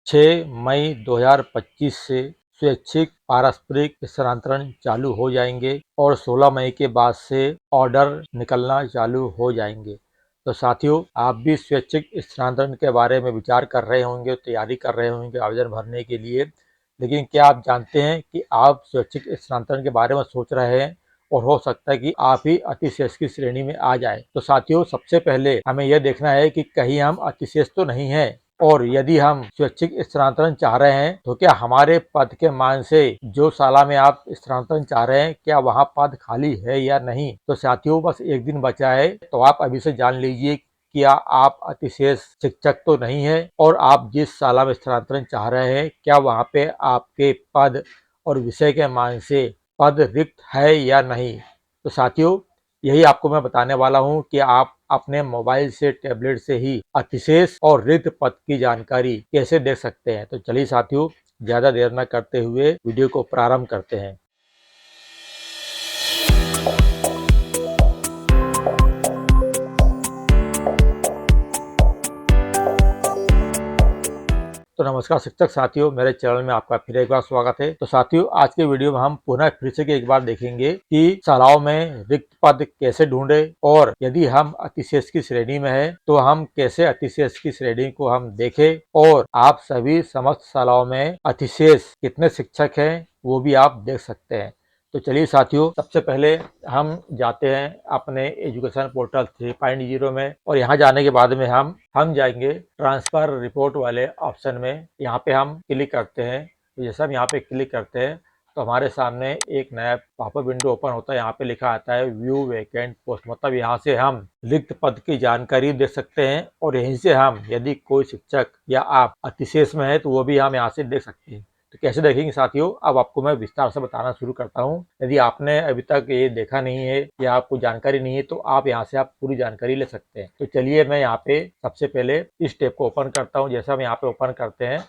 6 मई 2025 से स्वैच्छिक पारस्परिक स्थानांतरण चालू हो जाएंगे और 16 मई के बाद से ऑर्डर निकलना चालू हो जाएंगे। तो साथियों, आप भी स्वैच्छिक स्थानांतरण के बारे में विचार कर रहे होंगे, तैयारी कर रहे होंगे आवेदन भरने के लिए। लेकिन क्या आप जानते हैं कि आप स्वैच्छिक स्थानांतरण के बारे में सोच रहे हैं और हो सकता है कि आप ही अतिशेष की श्रेणी में आ जाए। तो साथियों, सबसे पहले हमें यह देखना है कि कहीं हम अतिशेष तो नहीं है, और यदि हम स्वैच्छिक स्थानांतरण चाह रहे हैं तो क्या हमारे पद के मान से जो शाला में आप स्थानांतरण चाह रहे हैं, क्या वहाँ पद खाली है या नहीं। तो साथियों, बस एक दिन बचा है, तो आप अभी से जान लीजिए क्या आप अतिशेष शिक्षक तो नहीं है, और आप जिस शाला में स्थानांतरण चाह रहे हैं क्या वहाँ पे आपके पद और विषय के मान से पद रिक्त है या नहीं। तो साथियों, यही आपको मैं बताने वाला हूँ कि आप अपने मोबाइल से, टैबलेट से ही अतिशेष और रिक्त पद की जानकारी कैसे देख सकते हैं। तो चलिए साथियों, ज्यादा देर न करते हुए वीडियो को प्रारंभ करते हैं। तो नमस्कार शिक्षक साथियों, मेरे चैनल में आपका फिर एक बार स्वागत है। तो साथियों, आज के वीडियो में हम पुनः फिर से एक बार देखेंगे कि शालाओं में रिक्त पद कैसे ढूंढे, और यदि हम अतिशेष की श्रेणी में है तो हम कैसे अतिशेष की श्रेणी को हम देखें, और आप सभी समस्त शालाओं में अतिशेष कितने शिक्षक हैं वो भी आप देख सकते हैं। तो चलिए साथियों, सबसे पहले हम जाते हैं अपने एजुकेशन पोर्टल 3.0 में, और यहाँ जाने के बाद में हम जाएंगे ट्रांसफर रिपोर्ट वाले ऑप्शन में। यहाँ पे हम क्लिक करते हैं। तो जैसे हम यहाँ पे क्लिक करते हैं तो हमारे सामने एक नया पॉपअप विंडो ओपन होता है। यहाँ पे लिखा आता है व्यू वैकेंट पोस्ट, मतलब यहाँ से हम रिक्त पद की जानकारी देख सकते हैं, और यहीं से हम यदि कोई शिक्षक या आप अतिशेष में है तो वो भी हम यहाँ से देख सकते हैं। तो कैसे देखेंगे साथियों, अब आपको मैं विस्तार से बताना शुरू करता हूँ। यदि आपने अभी तक ये देखा नहीं है या आपको जानकारी नहीं है तो आप यहाँ से आप पूरी जानकारी ले सकते हैं। तो चलिए मैं यहाँ पे सबसे पहले इस टैब को ओपन करता हूँ। जैसे हम यहाँ पे ओपन करते हैं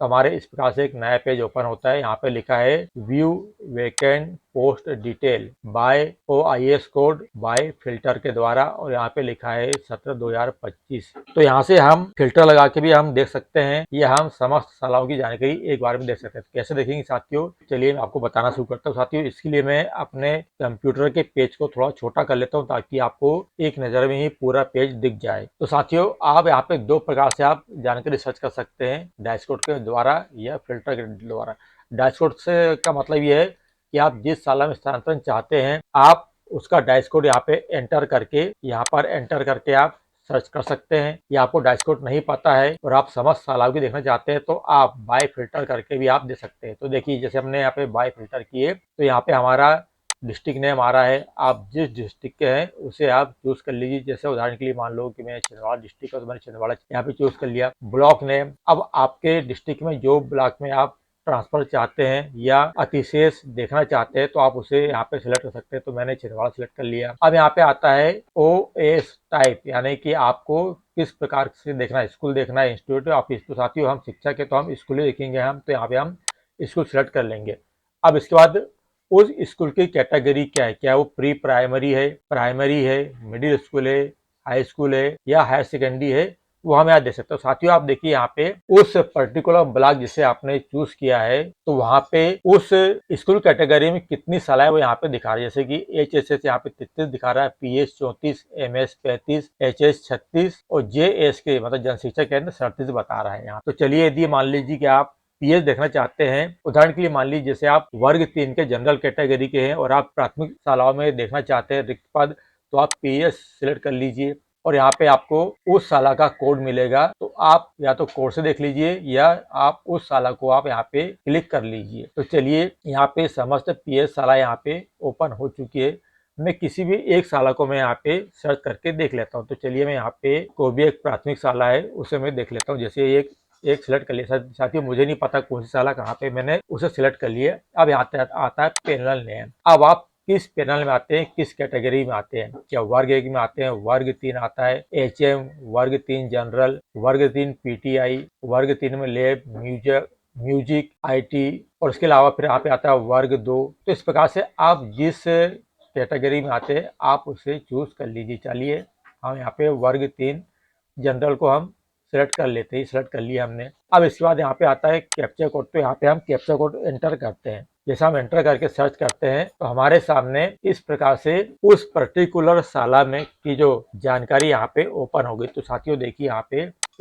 तो हमारे इस प्रकार से एक नया पेज ओपन होता है। यहाँ पे लिखा है view vacant post detail by OIS code by filter के द्वारा, और यहाँ पे लिखा है 17/2025। तो यहाँ से हम फिल्टर लगा के भी हम देख सकते हैं या हम समस्त शालाओं की जानकारी एक बार में देख सकते हैं। तो कैसे देखेंगे साथियों, चलिए मैं आपको बताना शुरू करता हूँ। साथियों, इसके लिए मैं अपने कंप्यूटर के पेज को थोड़ा छोटा कर लेता हूँ ताकि आपको एक नज़र में ही पूरा पेज दिख जाए। तो साथियों, आप यहाँ पे दो प्रकार से आप जानकारी सर्च कर सकते हैं, डैशबोर्ड के द्वारा या फिल्टर के द्वारा। डैशबोर्ड से का मतलब ये है कि आप जिस शाला में स्थानांतरण चाहते हैं आप उसका डैशबोर्ड यहाँ पे एंटर करके, यहाँ पर एंटर करके आप सर्च कर सकते हैं। या आपको डैशबोर्ड नहीं पता है और आप समस्त शालाओं की देखना चाहते हैं तो आप बाय फिल्टर करके भी आप दे सकते हैं। तो देखिए, जैसे हमने यहाँ पे बाय फिल्टर किए तो यहाँ पे हमारा डिस्ट्रिक्ट नेम आ रहा है। आप जिस डिस्ट्रिक्ट के हैं उसे आप चूज कर लीजिए। जैसे उदाहरण के लिए मान लो कि मैं छिंदवाड़ा डिस्ट्रिक्ट है तो मैंने छिंदवाड़ा यहाँ पे चूज कर लिया। ब्लॉक नेम, अब आपके डिस्ट्रिक्ट में जो ब्लॉक में आप ट्रांसफर चाहते हैं या अतिशेष देखना चाहते हैं तो आप उसे यहाँ पे सिलेक्ट कर सकते हैं। तो मैंने छिंदवाड़ा सिलेक्ट कर लिया। अब यहाँ पे आता है OS टाइप, यानी कि आपको किस प्रकार से देखना है, स्कूल देखना है, इंस्टीट्यूट, ऑफिस। तो साथियों, हम शिक्षक है तो हम स्कूल ही देखेंगे। हम तो यहाँ पे हम स्कूल सिलेक्ट कर लेंगे। अब इसके बाद उस स्कूल की कैटेगरी क्या है, क्या वो प्री प्राइमरी है, मिडिल स्कूल है, हाई स्कूल है या हायर सेकेंडरी है, वो हम यहाँ देख सकते हो। साथियों, आप देखिए यहाँ पे उस पर्टिकुलर ब्लॉक जिसे आपने चूज किया है तो वहाँ पे उस स्कूल कैटेगरी में कितनी शालाएं वो यहाँ पे दिखा रहा है। जैसे कि HSS यहाँ पे 33 दिखा रहा है, PS 34, MS 35, HS 36 और JSK मतलब जन शिक्षा केंद्र 37 बता रहा है यहाँ। तो चलिए, यदि मान लीजिए कि आप PS देखना चाहते हैं, उदाहरण के लिए मान लीजिए जैसे आप वर्ग 3 के जनरल कैटेगरी के हैं और आप प्राथमिक शालाओं में देखना चाहते हैं रिक्त पद, तो आप PS सिलेक्ट कर लीजिए और यहाँ पे आपको उस शाला का कोड मिलेगा। तो आप या तो कोड से देख लीजिए या आप उस शाला को आप यहाँ पे क्लिक कर लीजिए। तो चलिए, यहाँ पे समस्त PS शाला यहाँ पे ओपन हो चुकी है। मैं किसी भी एक शाला को मैं यहाँ पे सर्च करके देख लेता हूँ। तो चलिए, मैं यहाँ पे कोई भी एक प्राथमिक शाला है उसे मैं देख लेता हूँ। जैसे एक सिलेक्ट कर लिया। साथियों, मुझे नहीं पता कौन सी शाला कहाँ पे, मैंने उसे सिलेक्ट कर लिया। अब यहाँ आता है पैनल नेम। अब आप किस पैनल में आते हैं, किस कैटेगरी में आते हैं, क्या वर्ग 1 में आते हैं, वर्ग 3 आता है, HM, वर्ग 3 जनरल, वर्ग 3 PTI, वर्ग 3 में लैब, म्यूजिक, IT, और उसके अलावा फिर यहाँ पे आता है वर्ग 2। तो इस प्रकार से आप जिस कैटेगरी में आते हैं आप उसे चूज कर लीजिए। चलिए, हम यहाँ पे वर्ग 3 जनरल को हम सेलेक्ट कर लेते हैं। सेलेक्ट कर लिया हमने। अब इसके बाद यहाँ पे आता है कैप्चा कोड, तो यहाँ पे हम कैप्चा कोड एंटर करते हैं। जैसा हम एंटर करके सर्च करते हैं तो हमारे सामने इस प्रकार से उस पर्टिकुलर शाला में की जो जानकारी यहाँ पे ओपन हो गई। तो साथियों देखिए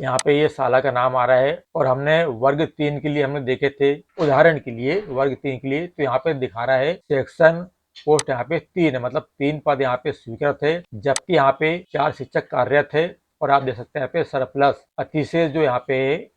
यहाँ पे ये शाला का नाम आ रहा है और हमने वर्ग 3 के लिए हमने देखे थे, उदाहरण के लिए वर्ग 3 के लिए, तो यहाँ पे दिखा रहा है सेक्शन पोस्ट यहाँ पे 3 है, मतलब 3 पद यहाँ पे स्वीकृत है, जबकि यहाँ पे 4 शिक्षक कार्यरत है। और आप देख सकते हैं यहाँ पे सरप्लस अतिशेष जो यहाँ पे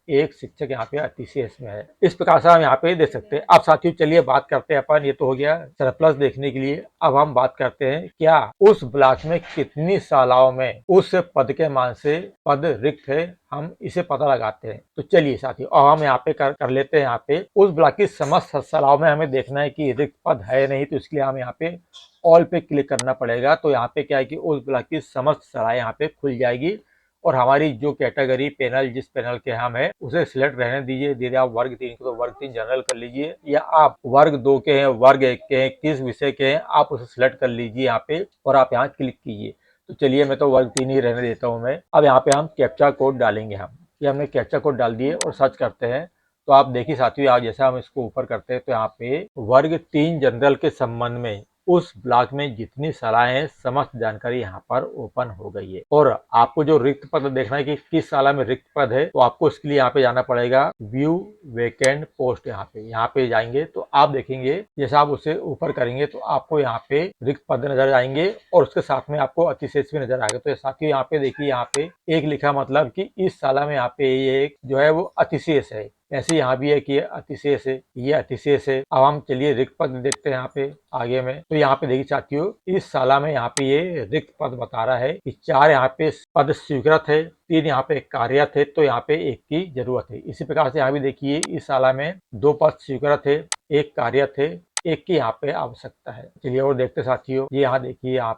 एक शिक्षक यहाँ पे अतिशेष में है। इस प्रकार से हम यहाँ पे देख सकते हैं। अब साथियों चलिए बात करते हैं अपन, ये तो हो गया सरप्लस देखने के लिए। अब हम बात करते हैं क्या उस ब्लॉक में कितनी शालाओं में उस पद के मान से पद रिक्त है, हम इसे पता लगाते हैं। तो चलिए साथियों अब हम यहाँ पे कर लेते हैं। यहाँ पे उस ब्लॉक की समस्त शालाओं में हमें देखना है कि रिक्त पद है नहीं, तो इसके लिए हम यहाँ पे ऑल पे क्लिक करना पड़ेगा। तो यहाँ पे क्या है कि उस ब्लॉक की समस्त शालाएं यहाँ पे खुल जाएगी और हमारी जो कैटेगरी पैनल जिस पैनल के हम है उसे सिलेक्ट रहने दीजिए। यदि आप वर्ग 3 के तो वर्ग 3 जनरल कर लीजिए, या आप वर्ग 2 के हैं, वर्ग 1 के हैं, किस विषय के हैं आप उसे सिलेक्ट कर लीजिए यहाँ पे और आप यहाँ क्लिक कीजिए। तो चलिए मैं तो वर्ग 3 ही रहने देता हूँ मैं। अब यहाँ पे हम कैप्चा कोड डालेंगे। हम ये हमने कैप्चा कोड डाल दिए और सर्च करते हैं। तो आप देखिए साथियों आज जैसा हम इसको ऊपर करते हैं तो यहाँ पे वर्ग 3 जनरल के संबंध में उस ब्लॉक में जितनी शालाएं हैं समस्त जानकारी यहाँ पर ओपन हो गई है। और आपको जो रिक्त पद देखना है कि किस शाला में रिक्त पद है, तो आपको इसके लिए यहाँ पे जाना पड़ेगा व्यू वैकेंट पोस्ट। यहाँ पे जाएंगे तो आप देखेंगे जैसा आप उसे ऊपर करेंगे तो आपको यहाँ पे रिक्त पद नजर आएंगे और उसके साथ में आपको अतिशेष भी नजर आएगा। तो साथियों यहाँ पे देखिए यहाँ पे एक लिखा, मतलब कि इस शाला में यहाँ पे ये एक जो है वो अतिशेष है। ऐसे यहाँ भी है कि ये अतिशेष है, ये अतिशेष है। अब हम चलिए रिक्त पद देखते हैं यहाँ पे आगे में। तो यहाँ पे देखिए साथियों इस शाला में यहाँ पे ये रिक्त पद बता रहा है कि 4 यहाँ पे पद स्वीकृत है, 3 यहाँ पे कार्यरत है, तो यहाँ पे 1 की जरूरत है। इसी प्रकार से यहाँ भी देखिए इस शाला में 2 पद स्वीकृत है, 1 कार्यरत है, 1 की यहाँ पे आवश्यकता है। चलिए और देखते साथियों, ये यहाँ देखिए यहाँ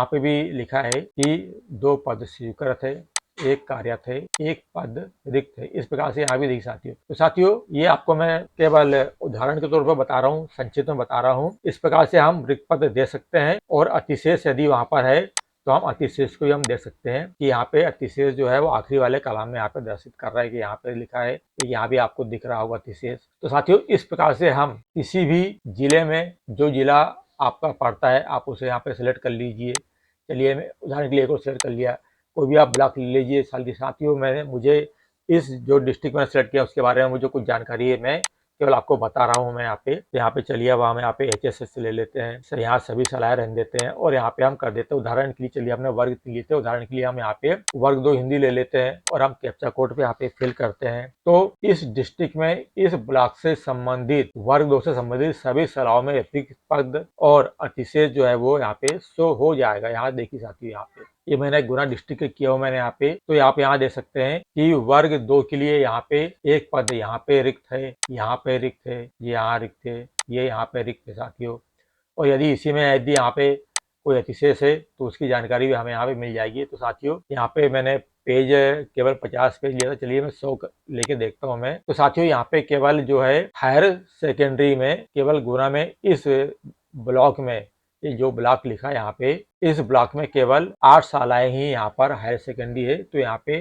पे भी लिखा है कि 2 पद स्वीकृत है, 1 कार्यरत है, 1 पद रिक्त है। इस प्रकार से यहाँ भी देखिए साथियों। तो साथियों ये आपको मैं केवल उदाहरण के तौर पर बता रहा हूँ, संक्षिप्त में बता रहा हूँ। इस प्रकार से हम रिक्त पद दे सकते हैं और अतिशेष यदि वहां पर है तो हम अतिशेष को भी हम देख सकते हैं कि यहाँ पे अतिशेष जो है वो आखिरी वाले कॉलम में यहाँ पे दर्शित कर रहा है कि यहाँ पे लिखा है कि यहाँ भी आपको दिख रहा होगा अतिशेष। तो साथियों इस प्रकार से हम किसी भी जिले में जो जिला आपका पड़ता है आप उसे यहाँ पे सिलेक्ट कर लीजिए। चलिए मैं उदाहरण के लिए एक और सिलेक्ट कर लिया, कोई भी आप ब्लॉक ले लीजिए। साथियों मुझे इस जो डिस्ट्रिक्ट मैंने सेलेक्ट किया उसके बारे में मुझे कुछ जानकारी है, मैं केवल आपको बता रहा हूँ मैं यहाँ पे चलिए अब हम यहाँ पे HSS ले लेते हैं। यहाँ सभी सलाह रहने देते हैं और यहाँ पे हम कर देते हैं उदाहरण के लिए। चलिए हमने वर्ग 3 लिए थे, उदाहरण के लिए हम यहाँ पे वर्ग 2 हिंदी ले लेते हैं और हम कैप्चा कोड पे यहाँ पे फिल करते हैं। तो इस डिस्ट्रिक्ट में इस ब्लॉक से संबंधित वर्ग 2 से संबंधित सभी सलाहों में रिक्त पद और अतिशेष जो है वो यहाँ पे शो हो जाएगा। यहाँ देखिए साथियों यहाँ पे ये मैंने गुना डिस्ट्रिक्ट किया हुआ मैंने यहाँ पे। तो आप यहाँ देख सकते हैं कि वर्ग 2 के लिए यहाँ पे 1 पद यहाँ पे रिक्त है, यहाँ पे रिक्त है, ये यहाँ रिक्त है, ये यहाँ पे रिक्त है साथियों। और यदि इसी में यदि यहाँ पे कोई अतिशेष है तो उसकी जानकारी भी हमें यहाँ पे मिल जाएगी। तो साथियों यहाँ पे मैंने पेज केवल 50 पेज लिया था, चलिए मैं 100 लेके देखता हूँ मैं। तो साथियों यहाँ पे केवल जो है हायर सेकेंडरी में केवल गुना में इस ब्लॉक में ये जो ब्लॉक लिखा है यहाँ पे इस ब्लॉक में केवल 8 शालाएं ही यहाँ पर हायर सेकेंडरी है। तो यहाँ पे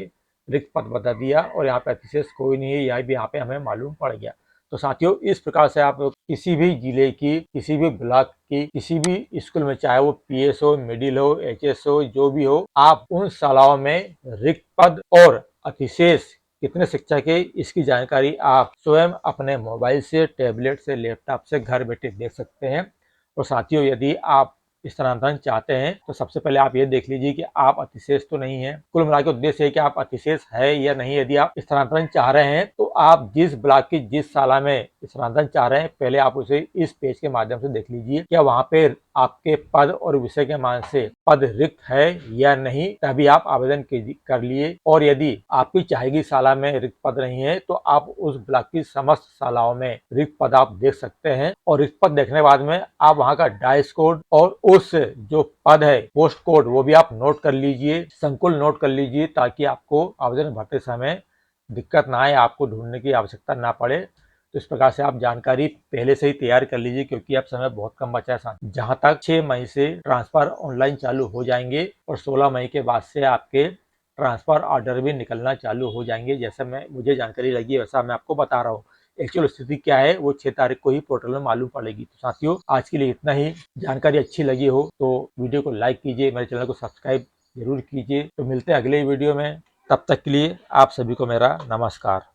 रिक्त पद बता दिया और यहाँ पे अतिशेष कोई नहीं है, यह भी यहाँ पे हमें मालूम पड़ गया। तो साथियों इस प्रकार से आप किसी भी जिले की किसी भी ब्लॉक की किसी भी स्कूल में, चाहे वो PS हो, मिडिल हो, HS हो, जो भी हो, आप उन शालाओं में रिक्त पद और अतिशेष कितने शिक्षक है इसकी जानकारी आप स्वयं अपने मोबाइल से, टैबलेट से, लैपटॉप से घर बैठे देख सकते हैं। और साथियों यदि आप स्थानांतरण चाहते हैं तो सबसे पहले आप ये देख लीजिए कि आप अतिशेष तो नहीं है। कुल मिलाकर उद्देश्य है कि आप अतिशेष है या नहीं। यदि आप स्थानांतरण चाह रहे हैं तो आप जिस ब्लॉक की जिस शाला में स्थानांतरण चाह रहे हैं पहले आप उसे इस पेज के माध्यम से देख लीजिए क्या वहां पे आपके पद और विषय के मान से पद रिक्त है या नहीं, तभी आप आवेदन कर लिए। और यदि आपकी चाहेगी शाला में रिक्त पद नहीं है तो आप उस ब्लॉक की समस्त शालाओं में रिक्त पद आप देख सकते हैं। और रिक्त पद देखने के बाद में आप वहां का डाइस कोड और उस जो पद है पोस्ट कोड वो भी आप नोट कर लीजिए, संकुल नोट कर लीजिए, ताकि आपको आवेदन भरते समय दिक्कत ना आए, आपको ढूंढने की आवश्यकता ना पड़े। तो इस प्रकार से आप जानकारी पहले से ही तैयार कर लीजिए क्योंकि अब समय बहुत कम बचा है। जहां तक 6 मई से ट्रांसफर ऑनलाइन चालू हो जाएंगे और 16 मई के बाद से आपके ट्रांसफर ऑर्डर भी निकलना चालू हो जाएंगे। जैसा मुझे जानकारी लगी है वैसा मैं आपको बता रहा हूँ। एक्चुअल स्थिति क्या है वो 6 तारीख को ही पोर्टल में मालूम पड़ेगी। तो साथियों आज के लिए इतना ही। जानकारी अच्छी लगी हो तो वीडियो को लाइक कीजिए, मेरे चैनल को सब्सक्राइब जरूर कीजिए। तो मिलते हैं अगले वीडियो में, तब तक के लिए आप सभी को मेरा नमस्कार।